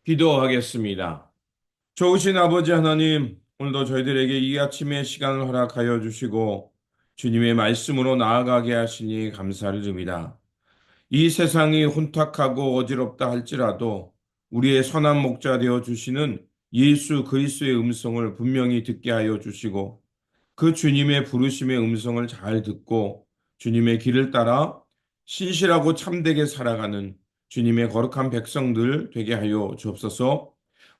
기도하겠습니다. 좋으신 아버지 하나님, 오늘도 저희들에게 이 아침의 시간을 허락하여 주시고 주님의 말씀으로 나아가게 하시니 감사를 드립니다. 이 세상이 혼탁하고 어지럽다 할지라도 우리의 선한 목자 되어 주시는 예수 그리스도의 음성을 분명히 듣게 하여 주시고 그 주님의 부르심의 음성을 잘 듣고 주님의 길을 따라 신실하고 참되게 살아가는 주님의 거룩한 백성들 되게 하여 주옵소서.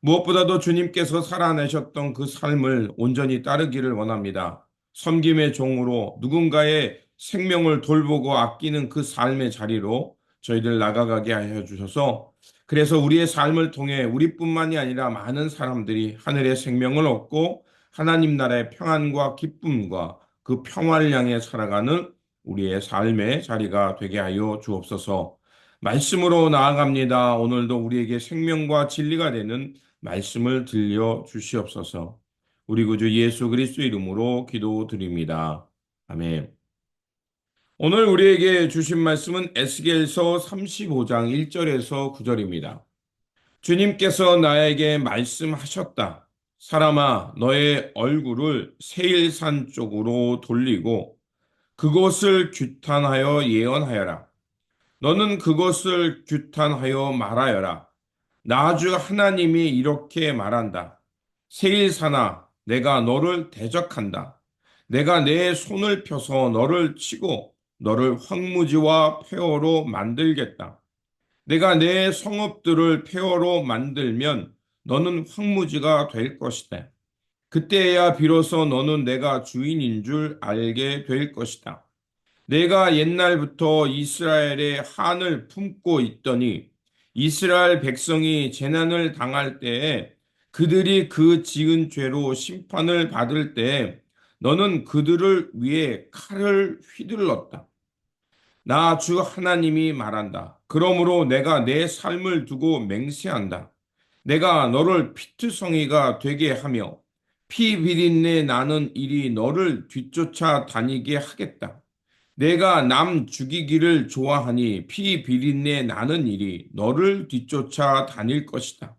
무엇보다도 주님께서 살아내셨던 그 삶을 온전히 따르기를 원합니다. 섬김의 종으로 누군가의 생명을 돌보고 아끼는 그 삶의 자리로 저희들 나가가게 하여 주셔서 그래서 우리의 삶을 통해 우리뿐만이 아니라 많은 사람들이 하늘의 생명을 얻고 하나님 나라의 평안과 기쁨과 그 평화를 향해 살아가는 우리의 삶의 자리가 되게 하여 주옵소서. 말씀으로 나아갑니다. 오늘도 우리에게 생명과 진리가 되는 말씀을 들려 주시옵소서. 우리 구주 예수 그리스도 이름으로 기도드립니다. 아멘. 오늘 우리에게 주신 말씀은 에스겔서 35장 1절에서 9절입니다. 주님께서 나에게 말씀하셨다. 사람아, 너의 얼굴을 세일산 쪽으로 돌리고 그곳을 규탄하여 예언하여라. 너는 그것을 규탄하여 말하여라. 나 주 하나님이 이렇게 말한다. 세일산아, 내가 너를 대적한다. 내가 내 손을 펴서 너를 치고 너를 황무지와 폐허로 만들겠다. 내가 내 성읍들을 폐허로 만들면 너는 황무지가 될 것이다. 그때야 비로소 너는 내가 주인인 줄 알게 될 것이다. 내가 옛날부터 이스라엘의 한을 품고 있더니 이스라엘 백성이 재난을 당할 때에 그들이 그 지은 죄로 심판을 받을 때에 너는 그들을 위해 칼을 휘둘렀다. 나 주 하나님이 말한다. 그러므로 내가 내 삶을 두고 맹세한다. 내가 너를 피투성이가 되게 하며 피 비린내 나는 일이 너를 뒤쫓아 다니게 하겠다. 내가 남 죽이기를 좋아하니 피 비린내 나는 일이 너를 뒤쫓아 다닐 것이다.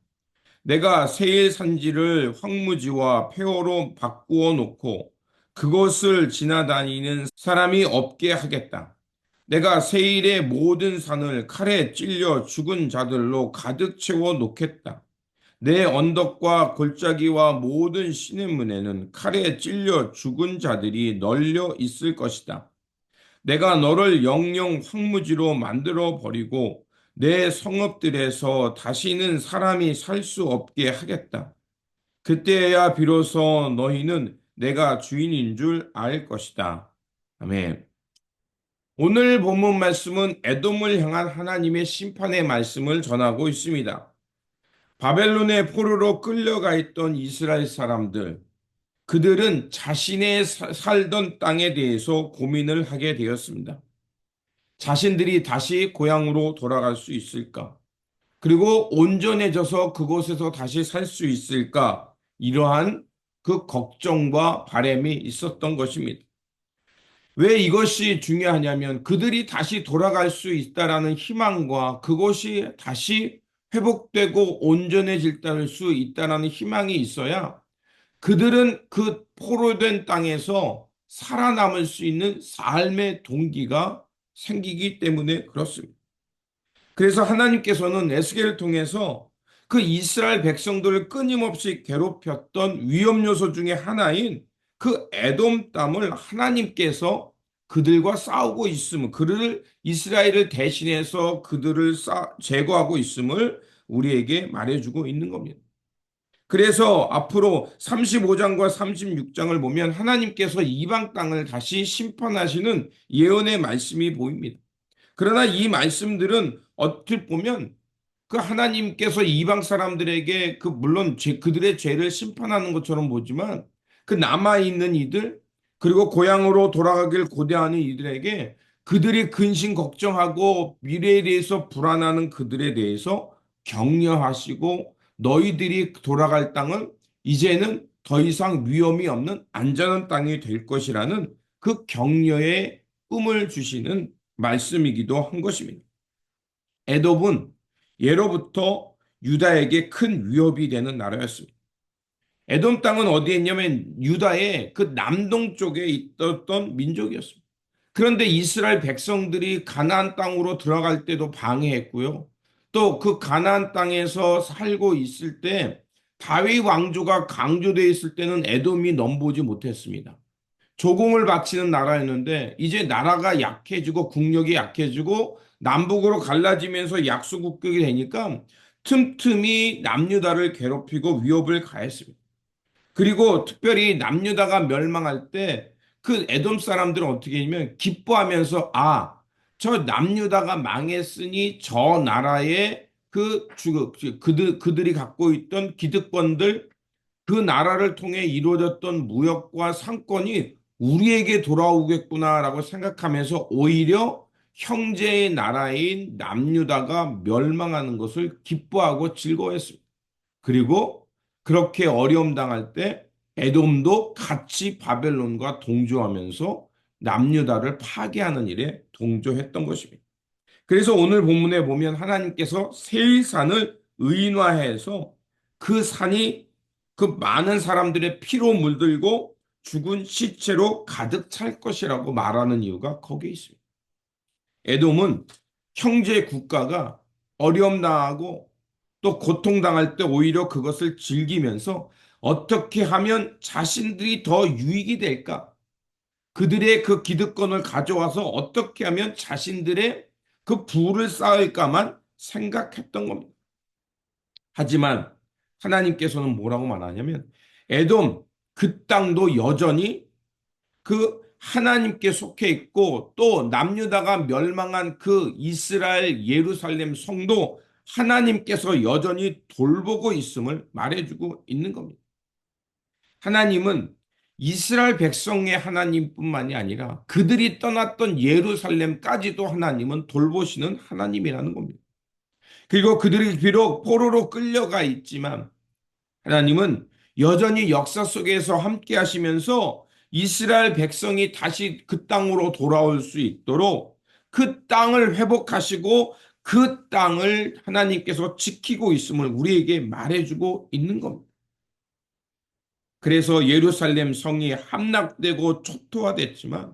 내가 세일 산지를 황무지와 폐허로 바꾸어 놓고 그곳을 지나다니는 사람이 없게 하겠다. 내가 세일의 모든 산을 칼에 찔려 죽은 자들로 가득 채워 놓겠다. 내 언덕과 골짜기와 모든 시냇문에는 칼에 찔려 죽은 자들이 널려 있을 것이다. 내가 너를 영영 황무지로 만들어 버리고 내 성읍들에서 다시는 사람이 살 수 없게 하겠다. 그때야 비로소 너희는 내가 주인인 줄 알 것이다. 아멘. 오늘 본문 말씀은 에돔을 향한 하나님의 심판의 말씀을 전하고 있습니다. 바벨론의 포로로 끌려가 있던 이스라엘 사람들, 그들은 자신의 살던 땅에 대해서 고민을 하게 되었습니다. 자신들이 다시 고향으로 돌아갈 수 있을까? 그리고 온전해져서 그곳에서 다시 살 수 있을까? 이러한 그 걱정과 바람이 있었던 것입니다. 왜 이것이 중요하냐면 그들이 다시 돌아갈 수 있다라는 희망과 그것이 다시 회복되고 온전해질 수 있다라는 희망이 있어야 그들은 그 포로된 땅에서 살아남을 수 있는 삶의 동기가 생기기 때문에 그렇습니다. 그래서 하나님께서는 에스겔을 통해서 그 이스라엘 백성들을 끊임없이 괴롭혔던 위험 요소 중에 하나인 그 에돔 땅을 하나님께서 그들과 싸우고 있음을, 그를 이스라엘을 대신해서 그들을 제거하고 있음을 우리에게 말해주고 있는 겁니다. 그래서 앞으로 35장과 36장을 보면 하나님께서 이방 땅을 다시 심판하시는 예언의 말씀이 보입니다. 그러나 이 말씀들은 어떻게 보면 그 하나님께서 이방 사람들에게 그 물론 그들의 죄를 심판하는 것처럼 보지만 그 남아있는 이들 그리고 고향으로 돌아가길 고대하는 이들에게 그들이 근심 걱정하고 미래에 대해서 불안하는 그들에 대해서 격려하시고 너희들이 돌아갈 땅은 이제는 더 이상 위험이 없는 안전한 땅이 될 것이라는 그 격려의 꿈을 주시는 말씀이기도 한 것입니다. 에돔은 예로부터 유다에게 큰 위협이 되는 나라였습니다. 에돔 땅은 어디에 있냐면 유다의 그 남동쪽에 있었던 민족이었습니다. 그런데 이스라엘 백성들이 가나안 땅으로 들어갈 때도 방해했고요. 또 그 가나안 땅에서 살고 있을 때 다윗 왕조가 강조되어 있을 때는 에돔이 넘보지 못했습니다. 조공을 바치는 나라였는데 이제 나라가 약해지고 국력이 약해지고 남북으로 갈라지면서 약소국격이 되니까 틈틈이 남유다를 괴롭히고 위협을 가했습니다. 그리고 특별히 남유다가 멸망할 때 그 에돔 사람들은 어떻게 했냐면 기뻐하면서 저 남유다가 망했으니 저 나라의 그들이 갖고 있던 기득권들 그 나라를 통해 이루어졌던 무역과 상권이 우리에게 돌아오겠구나라고 생각하면서 오히려 형제의 나라인 남유다가 멸망하는 것을 기뻐하고 즐거워했습니다. 그리고 그렇게 어려움 당할 때 에돔도 같이 바벨론과 동조하면서 남유다를 파괴하는 일에 동조했던 것입니다. 그래서 오늘 본문에 보면 하나님께서 세일산을 의인화해서 그 산이 그 많은 사람들의 피로 물들고 죽은 시체로 가득 찰 것이라고 말하는 이유가 거기에 있습니다. 에돔은 형제 국가가 어려움 당하고 또 고통당할 때 오히려 그것을 즐기면서 어떻게 하면 자신들이 더 유익이 될까? 그들의 그 기득권을 가져와서 어떻게 하면 자신들의 그 부를 쌓을까만 생각했던 겁니다. 하지만 하나님께서는 뭐라고 말하냐면 에돔 그 땅도 여전히 그 하나님께 속해 있고 또 남유다가 멸망한 그 이스라엘 예루살렘 성도 하나님께서 여전히 돌보고 있음을 말해주고 있는 겁니다. 하나님은 이스라엘 백성의 하나님뿐만이 아니라 그들이 떠났던 예루살렘까지도 하나님은 돌보시는 하나님이라는 겁니다. 그리고 그들이 비록 포로로 끌려가 있지만 하나님은 여전히 역사 속에서 함께 하시면서 이스라엘 백성이 다시 그 땅으로 돌아올 수 있도록 그 땅을 회복하시고 그 땅을 하나님께서 지키고 있음을 우리에게 말해주고 있는 겁니다. 그래서 예루살렘 성이 함락되고 초토화됐지만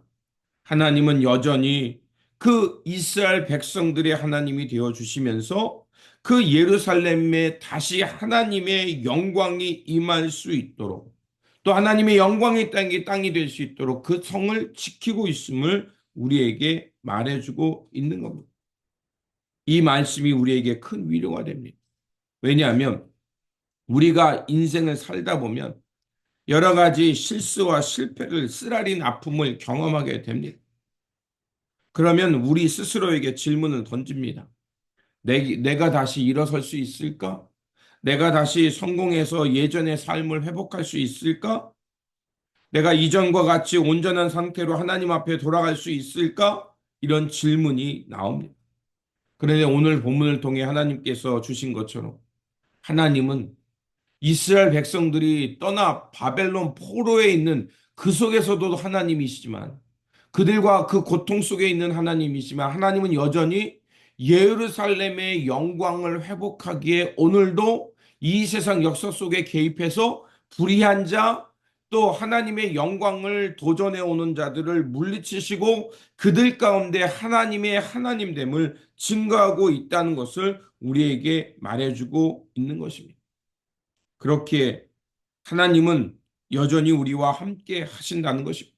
하나님은 여전히 그 이스라엘 백성들의 하나님이 되어 주시면서 그 예루살렘에 다시 하나님의 영광이 임할 수 있도록 또 하나님의 영광의 땅이 될 수 있도록 그 성을 지키고 있음을 우리에게 말해주고 있는 겁니다. 이 말씀이 우리에게 큰 위로가 됩니다. 왜냐하면 우리가 인생을 살다 보면 여러 가지 실수와 실패를 쓰라린 아픔을 경험하게 됩니다. 그러면 우리 스스로에게 질문을 던집니다. 내가 다시 일어설 수 있을까? 내가 다시 성공해서 예전의 삶을 회복할 수 있을까? 내가 이전과 같이 온전한 상태로 하나님 앞에 돌아갈 수 있을까? 이런 질문이 나옵니다. 그런데 오늘 본문을 통해 하나님께서 주신 것처럼 하나님은 이스라엘 백성들이 떠나 바벨론 포로에 있는 그 속에서도 하나님이시지만 그들과 그 고통 속에 있는 하나님이지만 하나님은 여전히 예루살렘의 영광을 회복하기에 오늘도 이 세상 역사 속에 개입해서 불의한 자 또 하나님의 영광을 도전해 오는 자들을 물리치시고 그들 가운데 하나님의 하나님됨을 증거하고 있다는 것을 우리에게 말해주고 있는 것입니다. 그렇기에 하나님은 여전히 우리와 함께 하신다는 것입니다.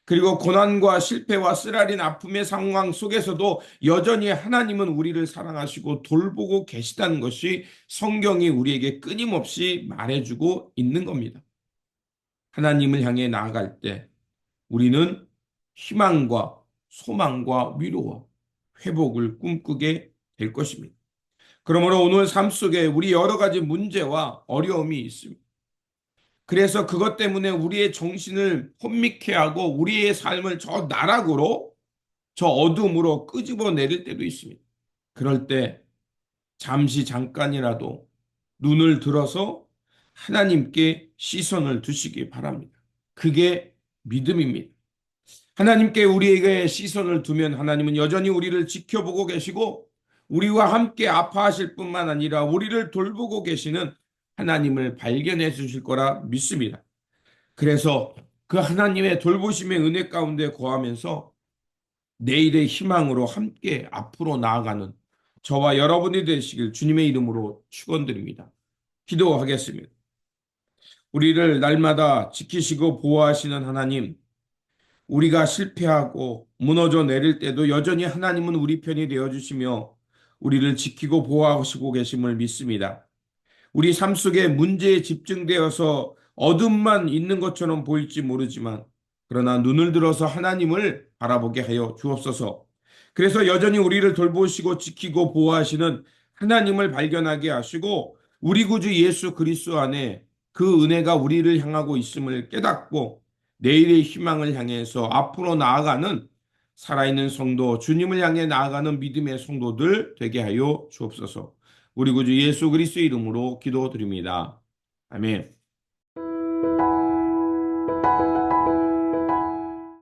그리고 고난과 실패와 쓰라린 아픔의 상황 속에서도 여전히 하나님은 우리를 사랑하시고 돌보고 계시다는 것이 성경이 우리에게 끊임없이 말해주고 있는 겁니다. 하나님을 향해 나아갈 때 우리는 희망과 소망과 위로와 회복을 꿈꾸게 될 것입니다. 그러므로 오늘 삶 속에 우리 여러 가지 문제와 어려움이 있습니다. 그래서 그것 때문에 우리의 정신을 혼미케 하고 우리의 삶을 저 나락으로 저 어둠으로 끄집어 내릴 때도 있습니다. 그럴 때 잠깐이라도 눈을 들어서 하나님께 시선을 두시기 바랍니다. 그게 믿음입니다. 하나님께 우리에게 시선을 두면 하나님은 여전히 우리를 지켜보고 계시고 우리와 함께 아파하실 뿐만 아니라 우리를 돌보고 계시는 하나님을 발견해 주실 거라 믿습니다. 그래서 그 하나님의 돌보심의 은혜 가운데 거하면서 내일의 희망으로 함께 앞으로 나아가는 저와 여러분이 되시길 주님의 이름으로 축원드립니다. 기도하겠습니다. 우리를 날마다 지키시고 보호하시는 하나님, 우리가 실패하고 무너져 내릴 때도 여전히 하나님은 우리 편이 되어 주시며 우리를 지키고 보호하시고 계심을 믿습니다. 우리 삶 속에 문제에 집중되어서 어둠만 있는 것처럼 보일지 모르지만 그러나 눈을 들어서 하나님을 바라보게 하여 주옵소서. 그래서 여전히 우리를 돌보시고 지키고 보호하시는 하나님을 발견하게 하시고 우리 구주 예수 그리스도 안에 그 은혜가 우리를 향하고 있음을 깨닫고 내일의 희망을 향해서 앞으로 나아가는 살아있는 성도, 주님을 향해 나아가는 믿음의 성도들 되게 하여 주옵소서. 우리 구주 예수 그리스도의 이름으로 기도드립니다. 아멘.